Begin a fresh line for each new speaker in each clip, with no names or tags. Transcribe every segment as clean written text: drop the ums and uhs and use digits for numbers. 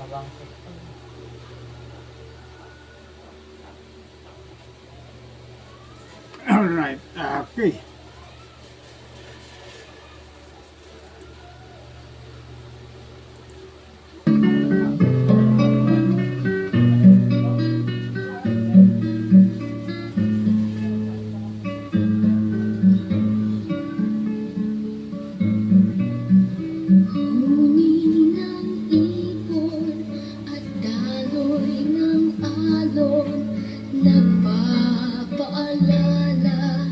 bangkit.
Alright, okay.
Huni ng ibon at daloy ng alon, nagpapaalala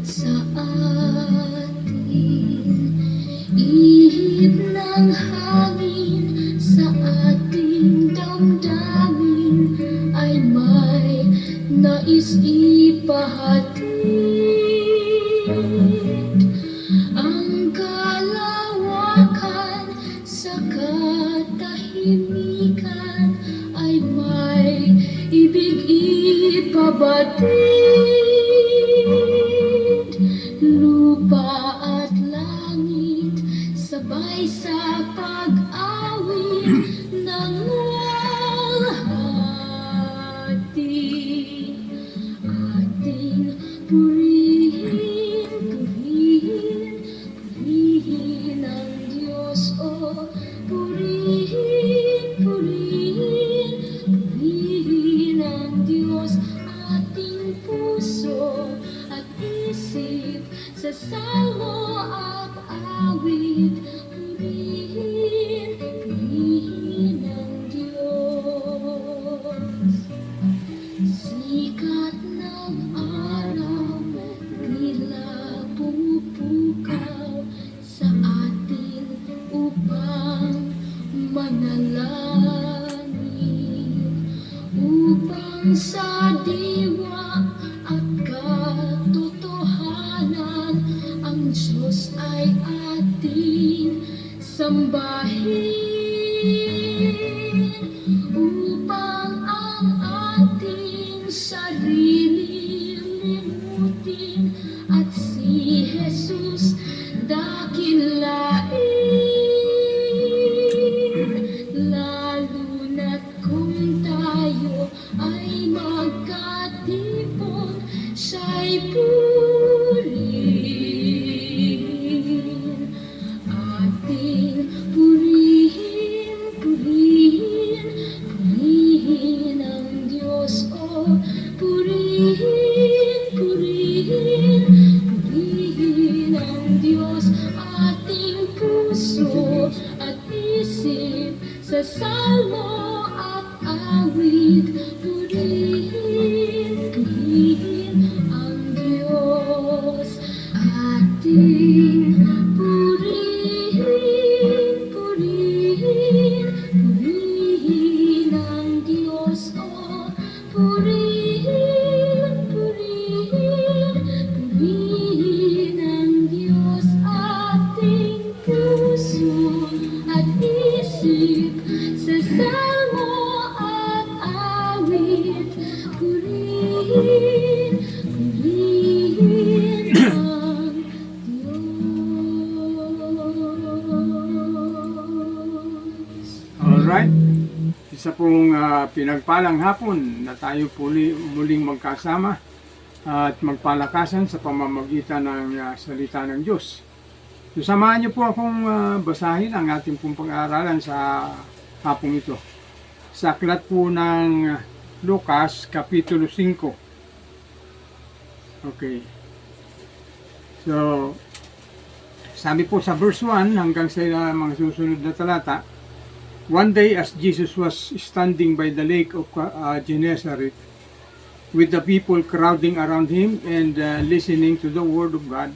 sa atin. Ihip ng hangin sa ating damdamin ay may nais ipahatid. Ang kalawakan sa katahimikan ay may ibig ipabatid. Lupa at langit sabay sa pag-awit ng luwalhati. Ating purihin, purihin, purihin ang Diyos, o purihin, purihin, purihin ang Diyos. Ating puso at isip sa salmo at awit, purihin, purihin ang Diyos. Sikat ng araw tila pumupukaw sa atin upang manalangin, upang sa diwa at katotohanan ang Diyos ay ating sambahin, upang ang ating sarili limutin at si Jesus dakilain, lalo na't kung tayo ay magkatipon, siya'y purihin. Ating purihin, purihin, purihin ang Diyos, o purihin, purihin, purihin ang Diyos. Ating puso at isip sa salmo at awit, purihin, purihin ang Diyos. Ating purihin, purihin, purihin ang Diyos, o purihin, purihin, purihin ang Diyos. Ating puso at isip sa salmo at awit, purihin, purihin ang Diyos.
Alright. Isa pong pinagpalang hapon na tayo muling magkasama at magpalakasan sa pamamagitan ng salita ng Diyos. So, samahan niyo po akong basahin ang ating pong pag-aaralan sa hapong ito. Sa aklat po ng Lucas, Kapitulo 5. Okay. So, sabi po sa verse 1 hanggang sa mga susunod na talata, one day as Jesus was standing by the lake of Gennesaret, with the people crowding around him and listening to the word of God,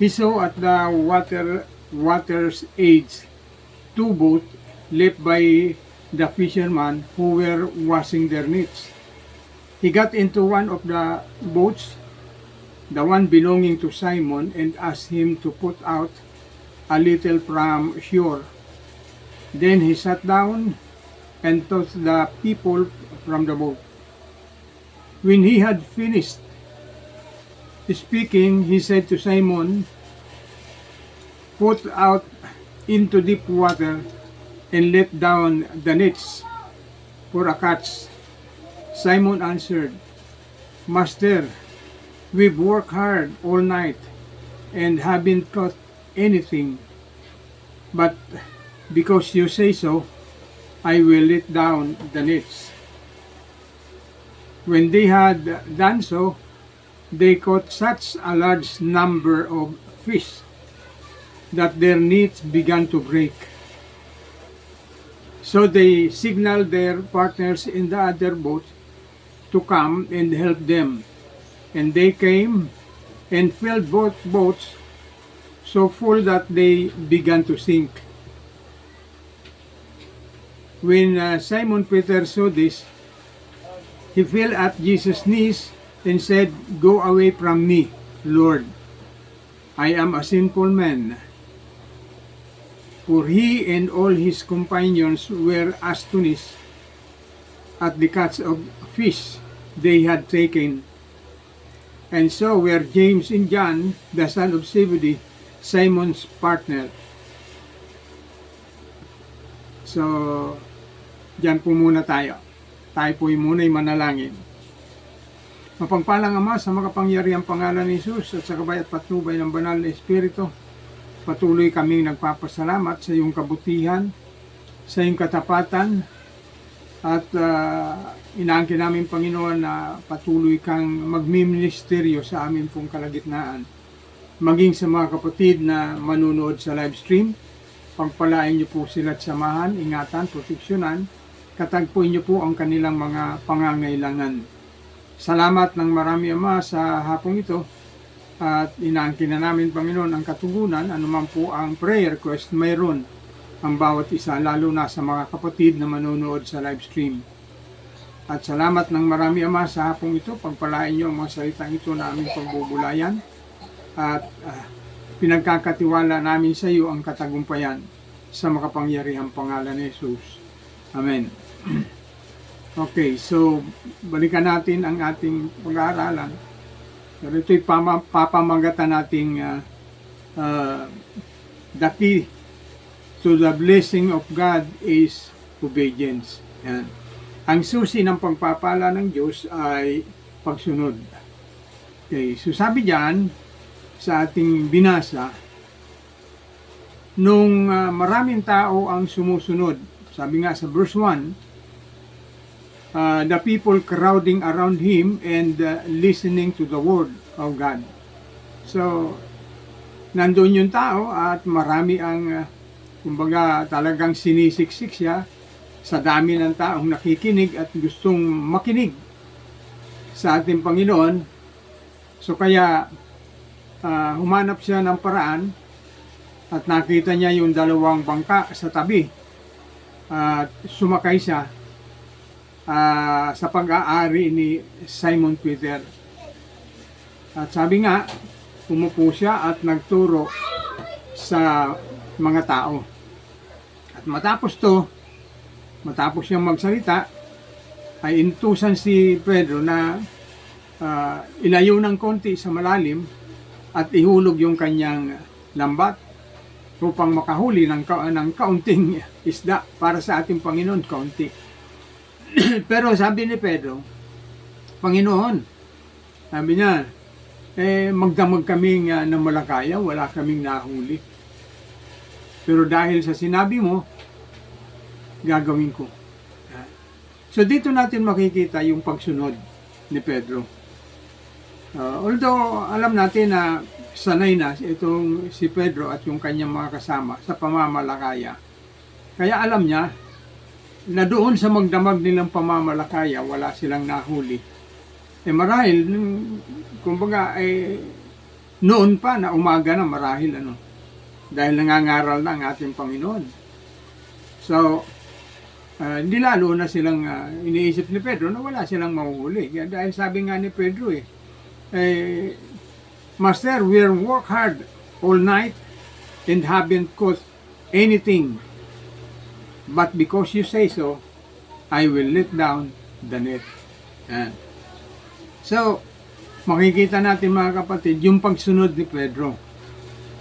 he saw at the water's edge two boats left by the fishermen who were washing their nets. He got into one of the boats, the one belonging to Simon, and asked him to put out a little from shore. Then he sat down and taught the people from the boat. When he had finished speaking, he said to Simon, "Put out into deep water and let down the nets for a catch. Simon answered, Master, we've worked hard all night and haven't caught anything. But because you say so, I will let down the nets. When they had done so, they caught such a large number of fish that their nets began to break. So they signaled their partners in the other boat to come and help them. And they came and filled both boats so full that they began to sink. When Simon Peter saw this, he fell at Jesus' knees and said, Go away from me, Lord. I am a sinful man. For he and all his companions were astonished at the catch of fish they had taken. And so were James and John, the son of Zebedee, Simon's partner. So, dyan po muna tayo. Tayo po muna'y manalangin. Mapagpalang Ama, sa makapangyarihang pangalan ni Jesus at sa kabay at patnubay ng banal na Espiritu, patuloy kaming nagpapasalamat sa iyong kabutihan, sa iyong katapatan, at inaangkin namin, Panginoon, na patuloy kang magmiministeryo sa amin pong kalagitnaan. Maging sa mga kapatid na manunood sa live stream, pagpalain niyo po sila at samahan, ingatan, proteksyonan, katagpuin niyo po ang kanilang mga pangangailangan. Salamat ng marami, Ama, sa hapong ito, at inaangkin na namin, Panginoon, ang katugunan, anuman po ang prayer request mayroon ang bawat isa, lalo na sa mga kapatid na manonood sa live stream. At salamat ng marami, Ama, sa hapong ito, pagpalain niyo ang mga salitang ito na aming pagbubulayan, at pinagkakatiwala namin sa iyo ang katagumpayan sa makapangyarihang pangalan ni Jesus. Amen. Okay, so balikan natin ang ating pag-aaralan. Pero ito'y papamagatan nating the key to the blessing of God is obedience. Yan. Ang susi ng pagpapala ng Diyos ay pagsunod. Okay, so sabi diyan sa ating binasa, nung maraming tao ang sumusunod, sabi nga sa verse 1, the people crowding around him and listening to the word of God. So, nandun yung tao at marami ang, kumbaga, talagang sinisiksik siya sa dami ng taong nakikinig at gustong makinig sa ating Panginoon. So, kaya humanap siya ng paraan at nakita niya yung dalawang bangka sa tabi at sumakay siya sa pag-aari ni Simon Peter. At sabi nga, umupo siya at nagturo sa mga tao. At matapos siyang magsalita, ay inutusan si Pedro na ilayo ng konti sa malalim at ihulog yung kanyang lambat upang makahuli ng kaunting isda para sa ating Panginoon, kaunti. Pero sabi ni Pedro, Panginoon, sabi niya, magdamag kaming ng malakaya, wala kaming nahuli. Pero dahil sa sinabi mo, gagawin ko. So dito natin makikita yung pagsunod ni Pedro. Although alam natin na sanay na itong si Pedro at yung kanyang mga kasama sa pamamalakaya. Kaya alam niya na doon sa magdamag nilang pamamalakaya, wala silang nahuli. Marahil, kumbaga, noon pa na umaga na marahil, dahil nangangaral na ang ating Panginoon. So, hindi lalo na silang iniisip ni Pedro na wala silang mahuhuli. Dahil sabi nga ni Pedro, Master, we work hard all night and haven't caught anything. But because you say so, I will let down the net. So, makikita natin mga kapatid, yung pagsunod ni Pedro.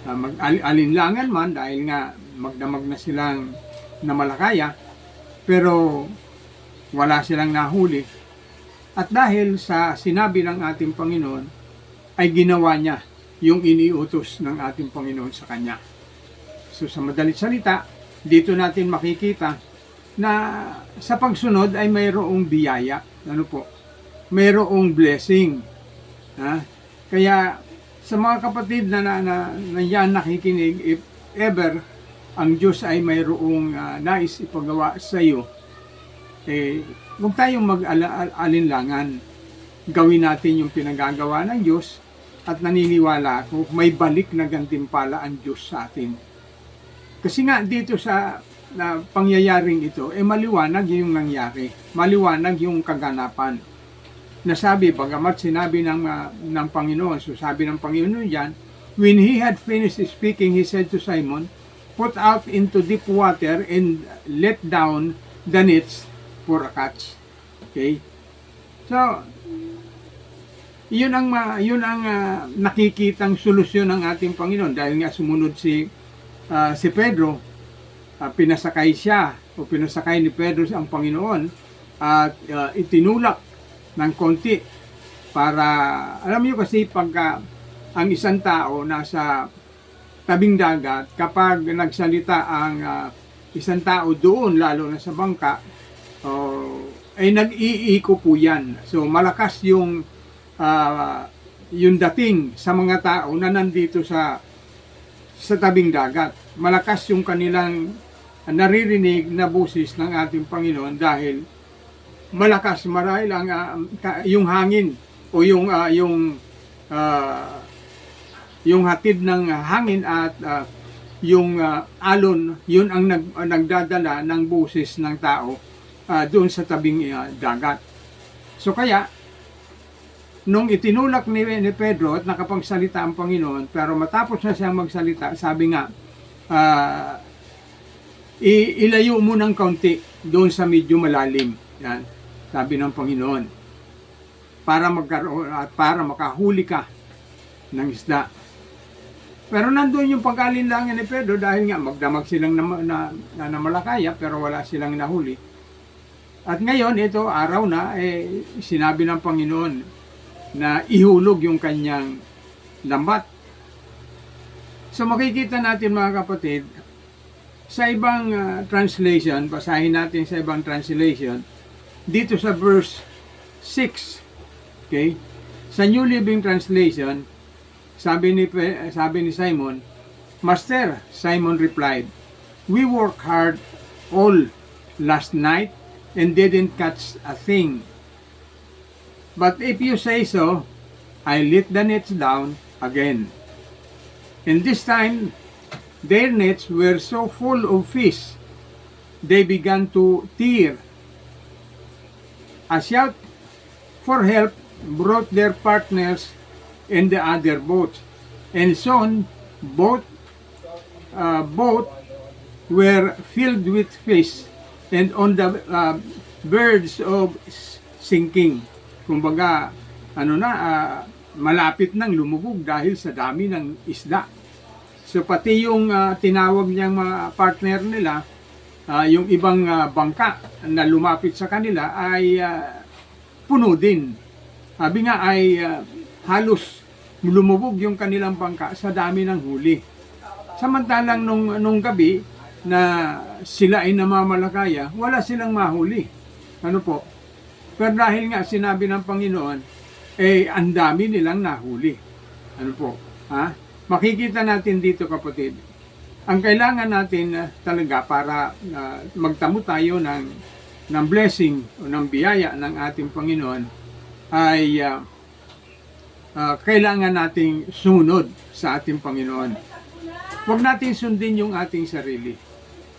Mag-alinlangan man dahil nga magdamag na silang na Malakaya, pero wala silang nahuli. At dahil sa sinabi ng ating Panginoon, ay ginawa niya yung iniutos ng ating Panginoon sa kanya. So sa madalit salita, dito natin makikita na sa pagsunod ay mayroong biyaya. Ano po? Mayroong blessing. Ha? Kaya sa mga kapatid na yan nakikinig, if ever ang Diyos ay mayroong nais ipagawa sa iyo, huwag tayong mag-alinlangan. Gawin natin yung pinagagawa ng Diyos at naniniwala ako may balik na gantimpala ang Diyos sa atin. Kasi nga dito sa pangyayaring ito, maliwanag yung nangyari. Maliwanag yung kaganapan. Nasabi, bagamat sinabi ng Panginoon, so sabi ng Panginoon yan, when He had finished speaking, He said to Simon, put out into deep water and let down the nets for a catch. Okay? So, yun ang nakikitang solusyon ng ating Panginoon dahil nga sumunod si Pedro, pinasakay siya o pinasakay ni Pedro ang Panginoon at itinulak ng konti para, alam niyo kasi pagka ang isang tao nasa tabing dagat, kapag nagsalita ang isang tao doon, lalo na sa bangka, ay nag-iiko po yan. So malakas yung dating sa mga tao na nandito sa tabing dagat. Malakas yung kanilang naririnig na boses ng ating Panginoon dahil malakas marahil ang yung hangin o yung hatid ng hangin at yung alon, yun ang nagdadala ng boses ng tao doon sa tabing dagat. So kaya nung itinulak ni Pedro at nakapagsalita ang Panginoon, pero matapos na siyang magsalita, sabi nga, ilayo mo ng kaunti doon sa medyo malalim. Yan, sabi ng Panginoon. Para makahuli ka ng isda. Pero nandun yung pag-alinlangan ni Pedro dahil nga magdamag silang na Malakaya pero wala silang nahuli. At ngayon, ito, araw na, sinabi ng Panginoon na ihulog yung kanyang lambat. So makikita natin mga kapatid, sa ibang translation, basahin natin sa ibang translation, dito sa verse 6, okay? Sa New Living Translation, sabi ni Simon, Master, Simon replied, we worked hard all last night and didn't catch a thing. But if you say so, I let the nets down again. And this time, their nets were so full of fish, they began to tear. A shout for help brought their partners in the other boat, and soon both were filled with fish and on the verge of sinking. Kumbaga, malapit nang lumubog dahil sa dami ng isda. So pati yung tinawag niyang mga partner nila, yung ibang bangka na lumapit sa kanila ay puno din. Sabi nga ay halos lumubog yung kanilang bangka sa dami ng huli. Samantalang nung gabi na sila ay namamalakaya, wala silang mahuli. Ano po? Pero dahil nga sinabi ng Panginoon, ang dami nilang nahuli. Ano po? Ha? Makikita natin dito kapatid, ang kailangan natin talaga para magtamo tayo ng blessing o ng biyaya ng ating Panginoon ay kailangan nating sumunod sa ating Panginoon. Huwag natin sundin yung ating sarili.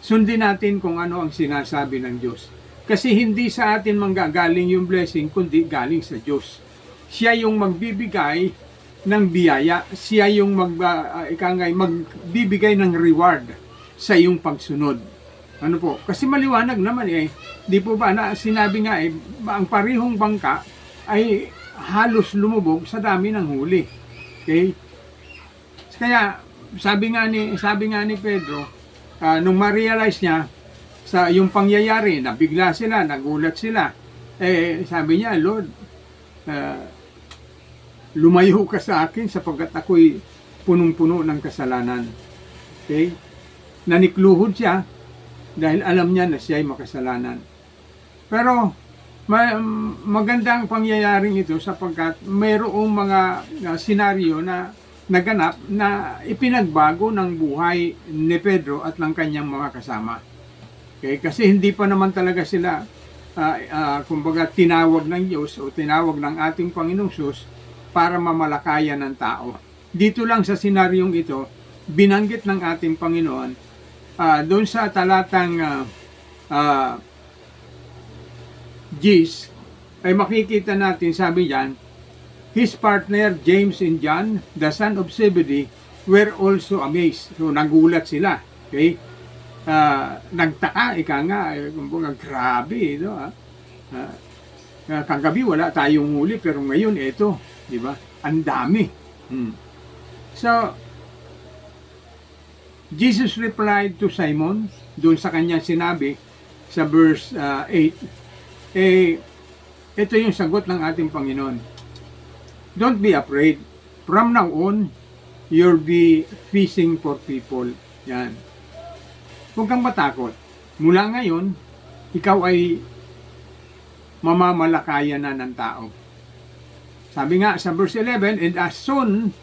Sundin natin kung ano ang sinasabi ng Diyos. Kasi hindi sa atin manggagaling yung blessing, kundi galing sa Diyos. Siya yung magbibigay ng biyaya, siya yung magbibigay ng reward sa iyong pagsunod. Ano po? Kasi maliwanag naman di po ba na sinabi nga ang parihong bangka ay halos lumubog sa dami ng huli. Okay? Kaya sabi nga ni Pedro, nung ma-realize niya sa yung pangyayari, nabigla sila, nagulat sila. Sabi niya, Lord, lumayo ka sa akin sapagkat ako'y punong-puno ng kasalanan. Okay? Nanikluhod siya dahil alam niya na siya ay makasalanan. Pero magandang pangyayaring ito sapagkat mayroong mga senaryo na naganap na ipinagbago ng buhay ni Pedro at ng kanyang mga kasama. Okay? Kasi hindi pa naman talaga sila kumbaga tinawag ng Diyos o tinawag ng ating Panginoong Sus para mamalakayan ng tao. Dito lang sa senaryong ito, binanggit ng ating Panginoon doon sa talatang Gis, ay makikita natin, sabi diyan, his partner James and John, the son of Zebedee, were also amazed. So nagulat sila. Okay? Nagtaka, ika nga, kumbaga grabe, no? Kagabi wala tayong huli, pero ngayon ito, di ba? Ang dami. So, Jesus replied to Simon, doon sa kanyang sinabi, sa verse 8, ito yung sagot ng ating Panginoon. Don't be afraid. From now on, you'll be fishing for people. Yan. Huwag kang matakot. Mula ngayon, ikaw ay mamamalakayan na ng tao. Sabi nga sa verse 11, and as soon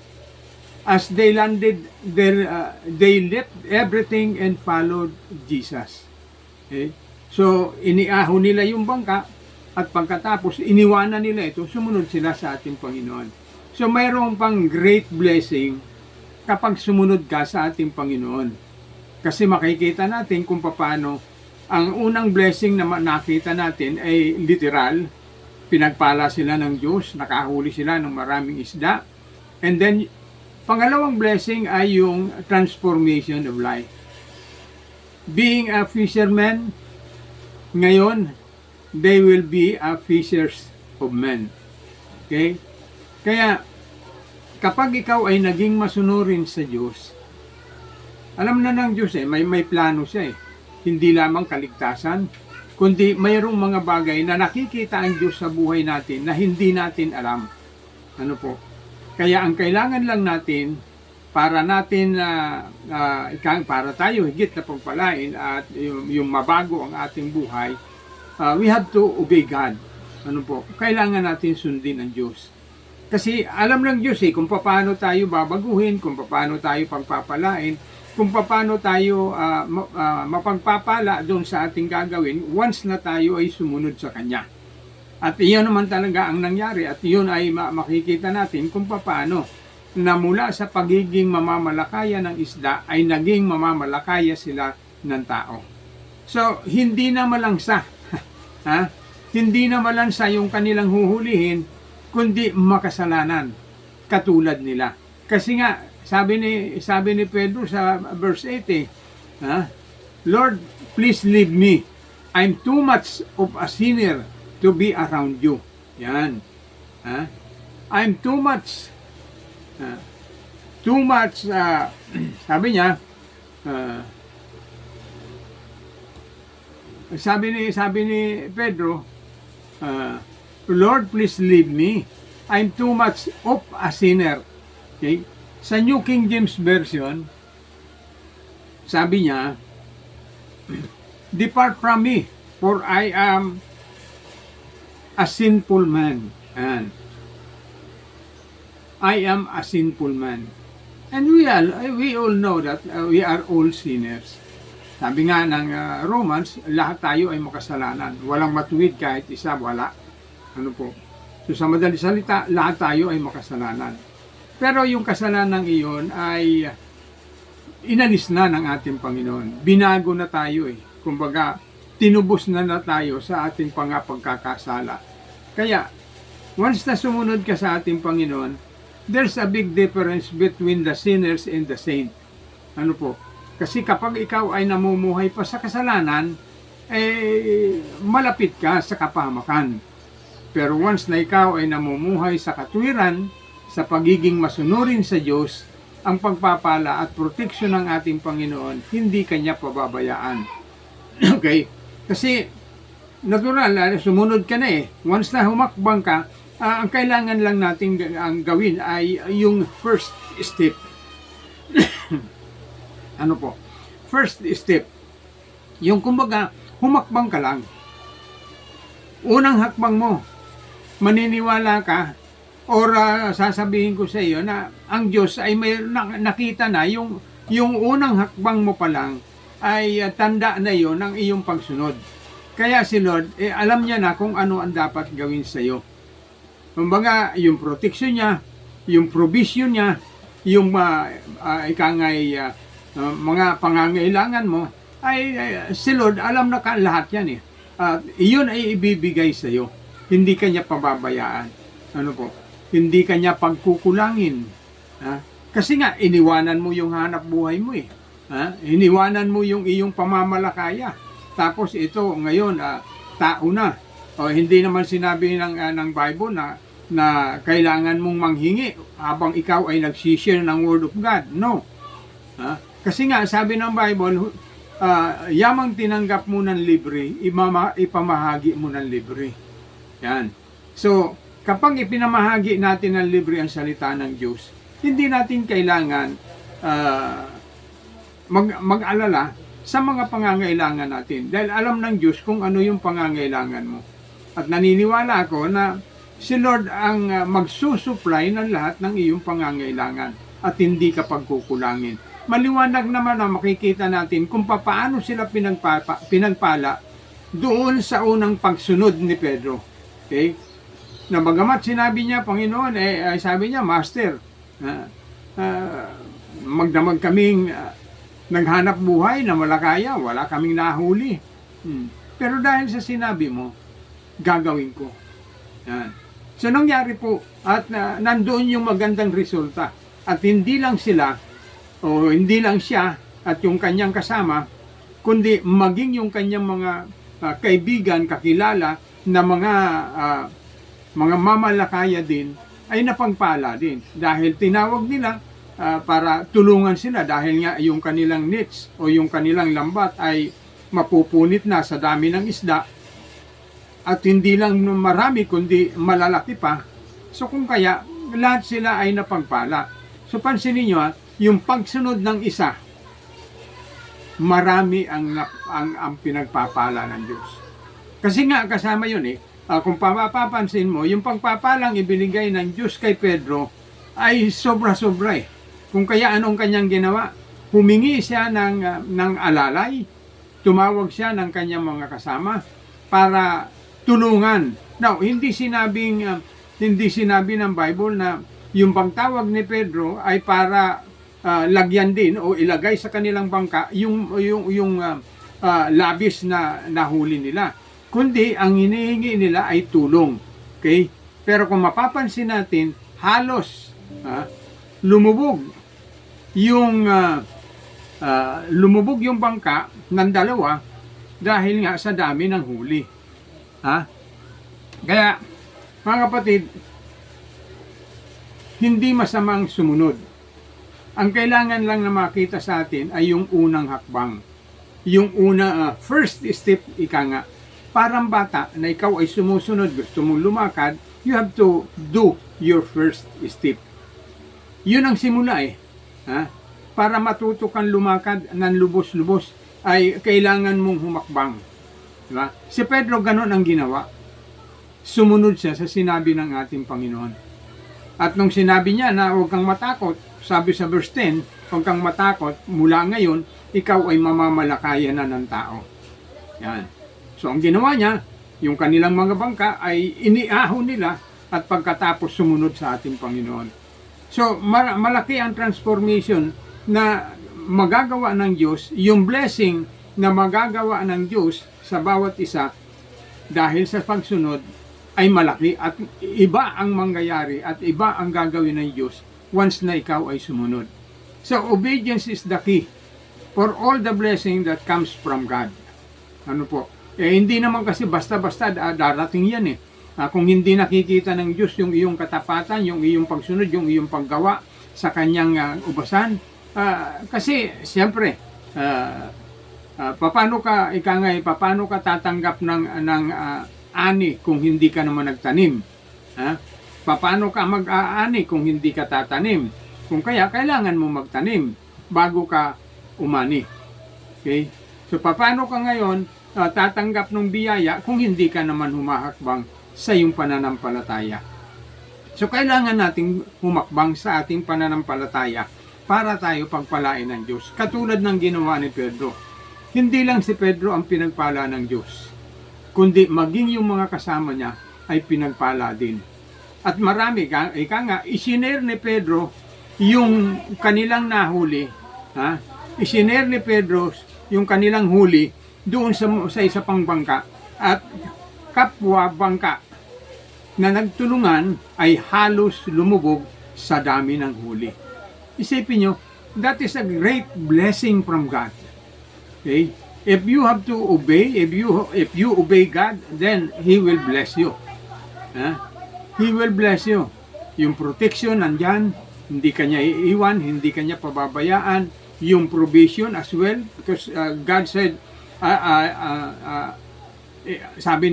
as they landed there, they left everything and followed Jesus. Okay? So, iniahon nila yung bangka at pagkatapos, iniwanan nila ito, sumunod sila sa ating Panginoon. So, mayroong pang great blessing kapag sumunod ka sa ating Panginoon. Kasi makikita natin kung paano ang unang blessing na nakita natin ay literal. Pinagpala sila ng Diyos, nakahuli sila ng maraming isda. And then, pangalawang blessing ay yung transformation of life. Being a fisherman, ngayon, they will be a fishers of men. Okay? Kaya, kapag ikaw ay naging masunurin sa Diyos, alam na ng Diyos may plano siya Hindi lamang kaligtasan, kundi mayroong mga bagay na nakikita ang Diyos sa buhay natin na hindi natin alam. Ano po? Kaya ang kailangan lang natin para natin para tayo higit na pagpalain at yung mabago ang ating buhay, we have to obey God. Ano po? Kailangan natin sundin ang Diyos. Kasi alam ng Diyos kung paano tayo babaguhin, kung paano tayo pagpapalain, kung paano tayo mapagpapala doon sa ating gagawin once na tayo ay sumunod sa Kanya. At iyon naman talaga ang nangyari at iyon ay makikita natin kung paano na mula sa pagiging mamamalakaya ng isda ay naging mamamalakaya sila ng tao. So, hindi na malansa. Hindi na malansa yung kanilang huhulihin, kundi makasalanan katulad nila. Kasi nga, sabi ni Pedro sa verse 8, Lord, please leave me. I'm too much of a sinner to be around you. Yan. I'm too much sabi niya, sabi ni Pedro, Lord, please leave me. I'm too much of a sinner. Okay? Sa New King James Version, sabi niya, depart from me, for I am a sinful man. And I am a sinful man. And we all know that we are all sinners. Sabi nga ng Romans, lahat tayo ay makasalanan. Walang matuwid kahit isa, wala. Ano po? So sa madaling salita, lahat tayo ay makasalanan. Pero yung kasalanan iyon ay inalis na ng ating Panginoon. Binago na tayo Kumbaga, tinubos na tayo sa ating pagkakasala. Kaya, once na sumunod ka sa ating Panginoon, there's a big difference between the sinners and the saint. Ano po? Kasi kapag ikaw ay namumuhay pa sa kasalanan, malapit ka sa kapahamakan. Pero once na ikaw ay namumuhay sa katwiran, sa pagiging masunurin sa Diyos, ang pagpapala at proteksyon ng ating Panginoon, hindi kanya pababayaan. Okay? Kasi, natural, sumunod ka na eh. Once na humakbang ka, ang kailangan lang natin ang gawin ay yung first step. Ano po? First step. Yung kumbaga, humakbang ka lang. Unang hakbang mo, maniniwala ka, or sasabihin ko sa iyo na ang Diyos ay may nakita na yung unang hakbang mo pa lang ay tanda na yon ng iyong pagsunod. Kaya si Lord, alam niya na kung ano ang dapat gawin sa iyo. Kumbaga, yung protection niya, yung provision niya, yung mga pangangailangan mo, ay si Lord, alam na ka lahat yan eh. At iyon ay ibibigay sa iyo. Hindi kanya pababayaan. Ano po? Hindi kanya pagkukulangin. Kasi nga, iniwanan mo yung hanap buhay mo eh. Iniwanan mo yung iyong pamamalakaya. Tapos ito, ngayon, tao na. O, hindi naman sinabi ng Bible na kailangan mong manghingi habang ikaw ay nagsishare ng Word of God. No. Kasi nga, sabi ng Bible, yamang tinanggap mo ng libre, ipamahagi mo ng libre. Yan. So, kapag ipinamahagi natin ng libre ang salita ng Diyos, hindi natin kailangan mag-alala sa mga pangangailangan natin. Dahil alam ng Diyos kung ano yung pangangailangan mo. At naniniwala ako na si Lord ang magsusupply ng lahat ng iyong pangangailangan at hindi ka pagkukulangin. Maliwanag naman na makikita natin kung paano sila pinagpala doon sa unang pagsunod ni Pedro. Okay? Na bagamat sinabi niya, Panginoon, sabi niya, Master, magdamag kaming naghanap buhay na malakaya, wala kaming nahuli. Pero dahil sa sinabi mo, gagawin ko. Yan. So nangyari po, at nandoon yung magandang resulta. At hindi lang sila, o hindi lang siya, at yung kanyang kasama, kundi maging yung kanyang mga kaibigan, kakilala, na mga mamalakaya din, ay napagpala din. Dahil tinawag nila para tulungan sila dahil nga yung kanilang nets o yung kanilang lambat ay mapupunit na sa dami ng isda at hindi lang marami kundi malalaki pa. So kung kaya lahat sila ay napagpala. So pansinin niyo yung pagsunod ng isa, marami ang pinagpapala ng Diyos. Kasi nga kasama yun eh. Kung papapansin mo, yung pagpapalang ibinigay ng Diyos kay Pedro ay sobra-sobra eh. Kung kaya anong kanyang ginawa? Humingi siya ng alalay, tumawag siya ng kanyang mga kasama para tulungan. Now, hindi sinabi ng Bible na yung pagtawag ni Pedro ay para lagyan din o ilagay sa kanilang bangka yung labis na nahuli nila. Kundi ang hinihingi nila ay tulong. Okay? Pero kung mapapansin natin, halos lumubog yung bangka ng dalawa dahil nga sa dami ng huli. Kaya, mga kapatid, hindi masamang sumunod. Ang kailangan lang na makita sa atin ay yung unang hakbang. Yung first step, ika nga. Parang bata na ikaw ay sumusunod, gusto mong lumakad, you have to do your first step. Yun ang simula eh. Para matuto kang lumakad ng lubos-lubos ay kailangan mong humakbang. Diba? Si Pedro ganun ang ginawa. Sumunod siya sa sinabi ng ating Panginoon. At nung sinabi niya na huwag kang matakot, sabi sa verse 10, huwag kang matakot, mula ngayon, ikaw ay mamamalakayan na ng tao. Yan. So ang ginawa niya, yung kanilang mga bangka ay iniahon nila at pagkatapos sumunod sa ating Panginoon. So malaki ang transformation na magagawa ng Diyos, yung blessing na magagawa ng Diyos sa bawat isa dahil sa pagsunod ay malaki at iba ang mangyayari at iba ang gagawin ng Diyos once na ikaw ay sumunod. So obedience is the key for all the blessing that comes from God. Ano po? Hindi naman kasi basta-basta darating yan eh. Kung hindi nakikita ng Diyos yung iyong katapatan, yung iyong pagsunod, yung iyong paggawa sa kanyang ubasan. Kasi siyempre, Paano ka paano ka tatanggap ng ani kung hindi ka naman nagtanim? Ha? Paano ka mag-aani kung hindi ka tatanim? Kung kaya kailangan mo magtanim bago ka umani. Okay? So paano ka ngayon tatanggap ng biyaya kung hindi ka naman humahakbang sa iyong pananampalataya? So kailangan nating humakbang sa ating pananampalataya para tayo pagpalain ng Diyos. Katulad ng ginawa ni Pedro. Hindi lang si Pedro ang pinagpala ng Diyos, kundi maging yung mga kasama niya ay pinagpala din. At marami, ika nga, isinare ni Pedro yung kanilang nahuli. Ha? Isinare ni Pedro yung kanilang huli doon sa isa pang bangka. At kapwa bangka na nagtulungan ay halos lumubog sa dami ng huli. Isipin nyo, that is a great blessing from God. Okay? If you have to obey, if you obey God, then He will bless you. He will bless you. Yung protection nandyan, hindi kanya iiwan, hindi kanya pababayaan. Yung provision as well, because God said, sabi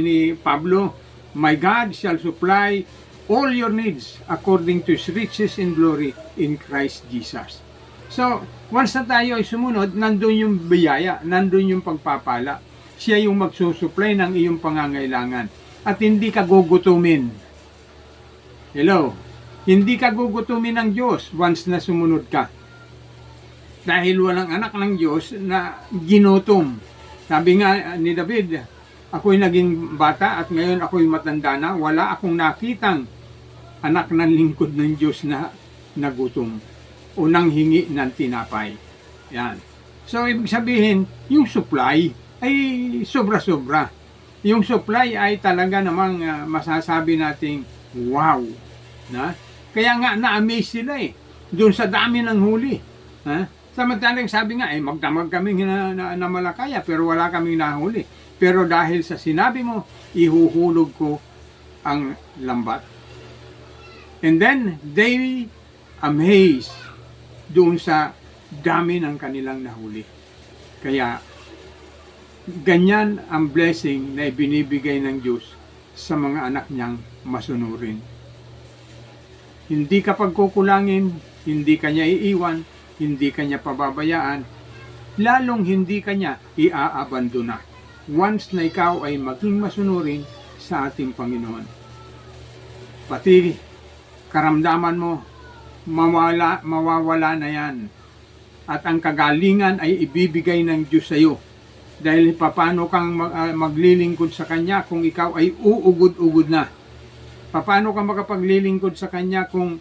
ni Pablo, my God shall supply all your needs according to His riches in glory in Christ Jesus. So, once na tayo ay sumunod, nandun yung biyaya, nandun yung pagpapala. Siya yung magsusupply ng iyong pangangailangan. At hindi ka gugutumin. Hello? Hindi ka gugutumin ng Diyos once na sumunod ka. Dahil walang anak ng Diyos na ginutom. Sabi nga ni David, ako'y naging bata at ngayon ako'y matanda na, wala akong nakitang anak ng lingkod ng Diyos na nagutom o nang hingi ng tinapay. Yan. So, ibig sabihin, yung supply ay sobra-sobra. Yung supply ay talaga namang masasabi nating wow. Na? Kaya nga na-amaze sila doon sa dami ng huli. Ha? Samantalang sabi nga, magdamag kami na Malakaya pero wala kaming nahuli. Pero dahil sa sinabi mo, ihuhulog ko ang lambat. And then, they amazed doon sa dami ng kanilang nahuli. Kaya, ganyan ang blessing na ibinibigay ng Diyos sa mga anak niyang masunurin. Hindi ka pagkukulangin, hindi ka niya iiwan, hindi ka niya pababayaan, lalong hindi ka niya iaabandona once na ikaw ay maging masunurin sa ating Panginoon. Pati karamdaman mo, mawawala na yan. At ang kagalingan ay ibibigay ng Diyos sa iyo. Dahil paano kang maglilingkod sa Kanya kung ikaw ay uugod-ugod na? Paano ka makapaglilingkod sa Kanya kung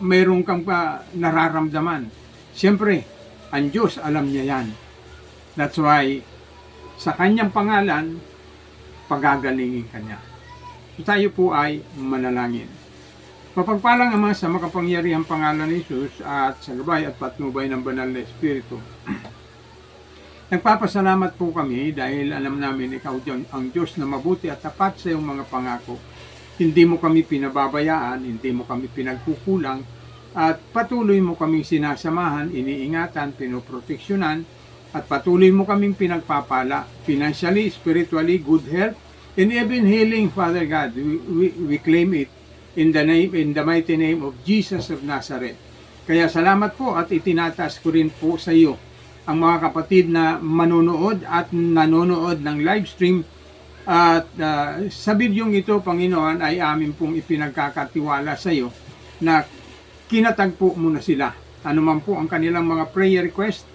mayroon kang nararamdaman? Siyempre, ang Diyos alam niya yan. That's why, sa Kanyang pangalan, pagagalingin Kanya. So, tayo po ay manalangin. Mapagpalang Ama sa makapangyarihang pangalan ni Jesus at sa gabay at patnubay ng banal na Espiritu. Nagpapasalamat po kami dahil alam namin ikaw ang Diyos na mabuti at tapat sa iyong mga pangako. Hindi mo kami pinababayaan, hindi mo kami pinagkukulang, at patuloy mo kaming sinasamahan, iniingatan, pinoproteksyonan, at patuloy mo kaming pinagpapala, financially, spiritually, good health, and even healing, Father God. We claim it in the mighty name of Jesus of Nazareth. Kaya salamat po at itinataas ko rin po sa iyo ang mga kapatid na manonood at nanonood ng live stream. At sa bidyong ito, Panginoon, ay amin pong ipinagkakatiwala sa iyo na kinatagpo mo na sila. Ano man po ang kanilang mga prayer request,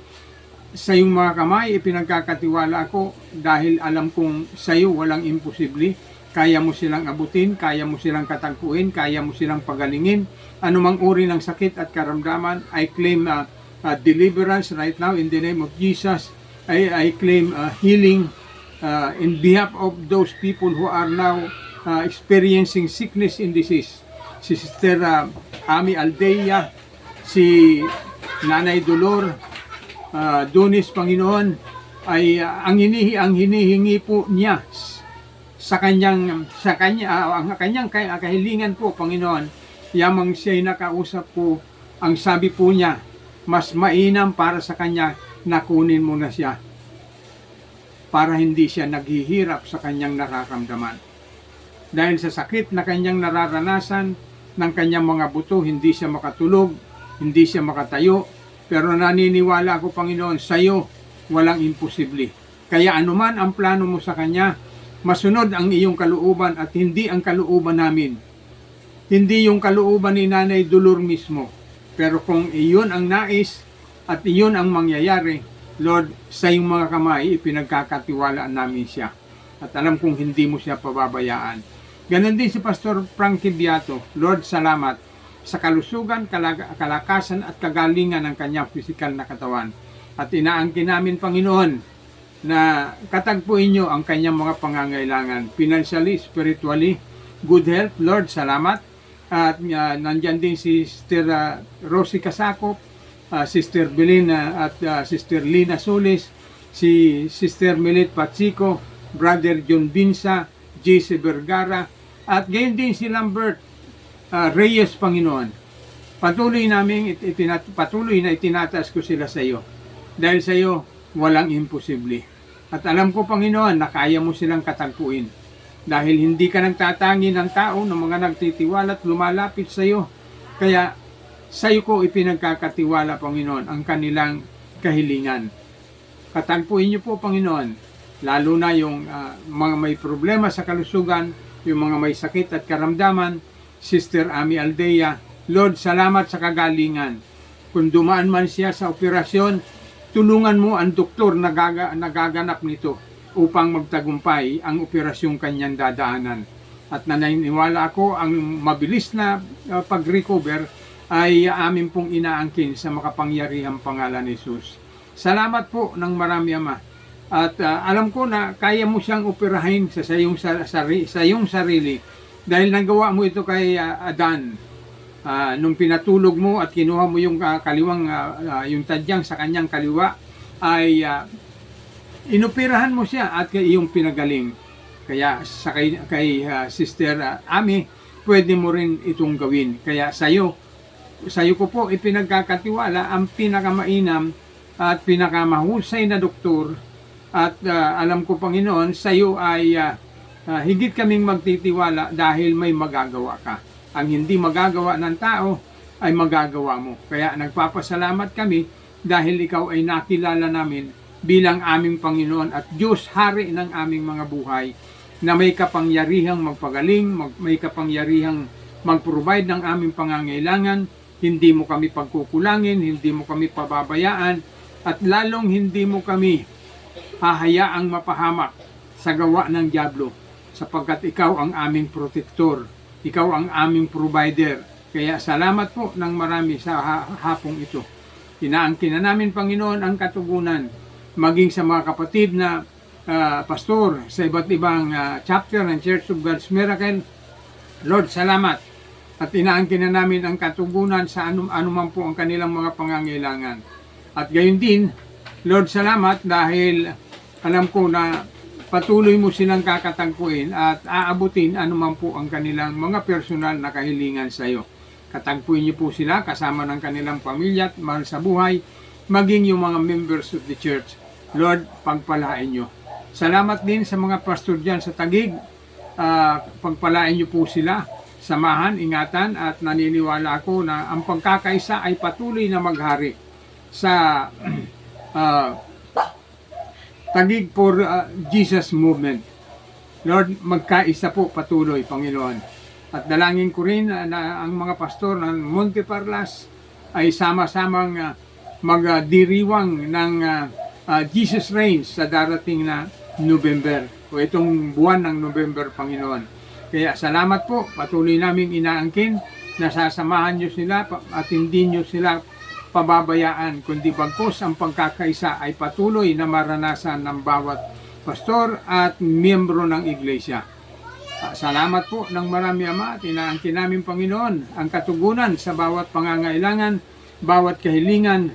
sa iyong mga kamay, ipinagkakatiwala ako dahil alam kong sa iyo walang imposible. Kaya mo silang abutin, kaya mo silang katagpuin, kaya mo silang pagalingin. Anumang uri ng sakit at karamdaman, I claim deliverance right now in the name of Jesus. I claim healing in behalf of those people who are now experiencing sickness and disease. Si Sister Ami Aldeia, si Nanay Dolor, Dunis, Panginoon, ay ang hinihingi po niya sa kanyang kahilingan po, Panginoon, yamang siya'y nakausap po, ang sabi po niya, mas mainam para sa kanya na kunin mo na siya para hindi siya naghihirap sa kanyang nararamdaman. Dahil sa sakit na kanyang nararanasan ng kanyang mga buto, hindi siya makatulog, hindi siya makatayo, pero naniniwala ako, Panginoon, sa iyo walang imposible. Kaya anuman ang plano mo sa kanya, masunod ang iyong kalooban at hindi ang kalooban namin. Hindi yung kalooban ni Nanay Dolor mismo. Pero kung iyon ang nais at iyon ang mangyayari, Lord, sa iyong mga kamay, ipinagkakatiwalaan namin siya. At alam kong hindi mo siya pababayaan. Ganon din si Pastor Frankie Beato. Lord, salamat sa kalusugan, kalakasan at kagalingan ng kanyang pisikal na katawan. At inaangkin namin, Panginoon, na katagpuin nyo ang kanyang mga pangangailangan. Financially, spiritually, good health. Lord, salamat. At nandyan din si Sister Rosie Casacop, Sister Belina at Sister Lina Solis, si Sister Melit Patsico, Brother John Binsa, JC Vergara, at gayon din si Lambert Reyes, Panginoon. Patuloy na itinataas ko sila sa iyo. Dahil sa iyo, walang imposible. At alam ko, Panginoon, na kaya mo silang katagpuin. Dahil hindi ka nagtatangi ng tao ng mga nagtitiwala at lumalapit sa iyo. Kaya sa iyo ko ipinagkakatiwala, Panginoon, ang kanilang kahilingan. Katagpuin niyo po, Panginoon, lalo na yung mga may problema sa kalusugan, yung mga may sakit at karamdaman, Sister Ami Aldea. Lord, salamat sa kagalingan. Kung dumaan man siya sa operasyon, tulungan mo ang doktor na nagaganap nito upang magtagumpay ang operasyong kanyang dadaanan. At naniniwala ako ang mabilis na pag-recover ay amin pong inaangkin sa makapangyarihang pangalan ni Jesus. Salamat po ng marami, Ama. At alam ko na kaya mo siyang operahin sa iyong sarili dahil nagawa mo ito kay Adan. Nung pinatulog mo at kinuha mo yung kaliwang, yung tadyang sa kanyang kaliwa, ay inoperahan mo siya at iyong pinagaling. Kaya sa kay Sister Ami, pwede mo rin itong gawin. Kaya sa iyo ko po ipinagkakatiwala ang pinakamainam at pinakamahusay na doktor. At alam ko, Panginoon, sa iyo ay higit kaming magtitiwala dahil may magagawa ka. Ang hindi magagawa ng tao ay magagawa mo. Kaya nagpapasalamat kami dahil ikaw ay nakilala namin bilang aming Panginoon at Diyos, Hari ng aming mga buhay, na may kapangyarihang magpagaling, may kapangyarihang mag-provide ng aming pangangailangan. Hindi mo kami pagkukulangin, hindi mo kami pababayaan, at lalong hindi mo kami hahayaang mapahamak sa gawa ng dyablo, sapagkat ikaw ang aming protektor, ikaw ang aming provider. Kaya salamat po ng marami sa hapong ito. Inaangkin na namin, Panginoon, ang katugunan, maging sa mga kapatid na pastor sa iba't ibang chapter ng Church of God's Miracle. Lord, salamat. At inaangkin na namin ang katugunan sa anuman po ang kanilang mga pangangailangan. At gayon din, Lord, salamat dahil alam ko na patuloy mo silang kakatagpuin at aabutin anuman po ang kanilang mga personal na kahilingan sa iyo. Katagpuin niyo po sila kasama ng kanilang pamilya at mahal sa buhay, maging yung mga members of the church. Lord, pagpalain niyo. Salamat din sa mga pastor dyan sa Taguig. Pagpalain niyo po sila, samahan, ingatan, at naniniwala ako na ang pagkakaisa ay patuloy na maghari sa Taguig for Jesus movement. Lord, magkaisa po patuloy, Panginoon. At dalangin ko rin na ang mga pastor ng Monte Parlas ay sama-samang magdiriwang ng Jesus Reigns sa darating na November, o itong buwan ng November, Panginoon. Kaya salamat po, patuloy namin inaangkin na sasamahan nyo sila at hindi nyo sila pababayaan, kundi bagkus ang pagkakaisa ay patuloy na maranasan ng bawat pastor at miyembro ng iglesia. Salamat po ng marami, Ama, at inaangkin namin, Panginoon, ang katugunan sa bawat pangangailangan, bawat kahilingan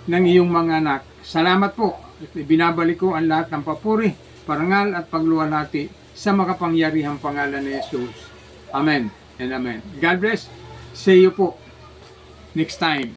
ng iyong mga anak. Salamat po at binabalik ko ang lahat ng papuri, parangal at pagluwalhati sa makapangyarihang pangalan ni Jesus. Amen and amen. God bless. See you po next time.